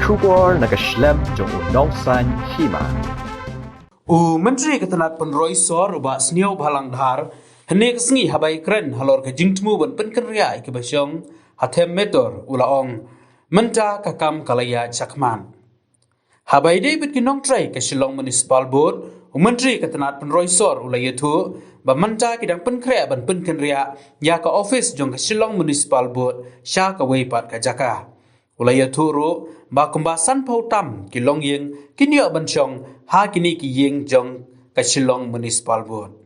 Shubor nakaslem jong unongsan hima. Menteri Ketenat Penroi Sor ubah seniau balang dhar henek sengi habai keren halor ke jingtmu ban penkenria ke basyong hatem metor ulaong menta kakam kalaya chakman. Habai David kinong trai ke Shillong Municipal Board Menteri Ketenat Penroi Sor ulayatu ba menta kidang penkrea ban penkenria ya ke office jong ke Shillong Municipal Board sya ka weipat ka jaka. Ulayatu ro ba kumbasan pautam kilong yeng kinyo bansyong ha kini ki yeng jong ka Shillong Municipal Board.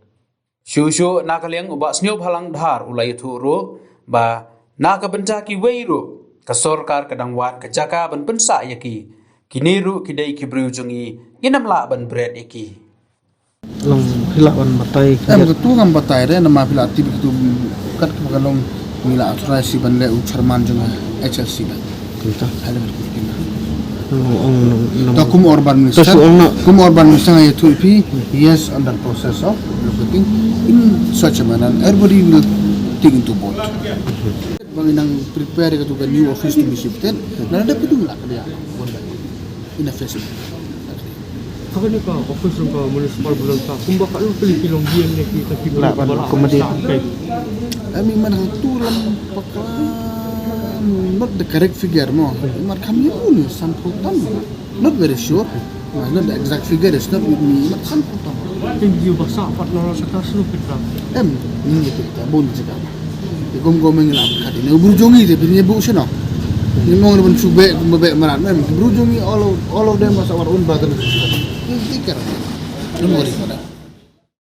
Shushu nakaliang ubak seniau balang dhar ulayatu ro ba nakabenta ki weiru ka sorkar kadang wat ka jaka ban pensa yaki kiniru kidai ki briujongi ginamla ban bread iki. Long hilawan batai. Betul kan batai re nama pila aktif itu kat kebagalong mila atrasi ban le ucarman jonga HLC ban. Kita. Ada berkina. Ong Takum urban minister. Kum urban minister ay tu pi. Yes, under process of looking in such a manner. Everybody will take into board. Banginang prepare ke tu new office to be shifted. Nada peduli lah dia. In a face. Apa ni kau office rumah municipal bulan tak? Kumba kat lu pilih kilong dia ni kita kira Lah, kemudian. Kami mana tu lam paklan not the correct figure mo. Mar kami pun sampai tam. Not very sure. Not the exact figure is not with me. Not sampai tam. Tinggi bahasa 400 atas lu kita. Ini kita bon juga. Gom-gomeng lah kat ini. Berujungi je punya bu sino. Ini mau dengan subek maran. Berujungi all of them was our own brother. Ini kira. Don't worry for that.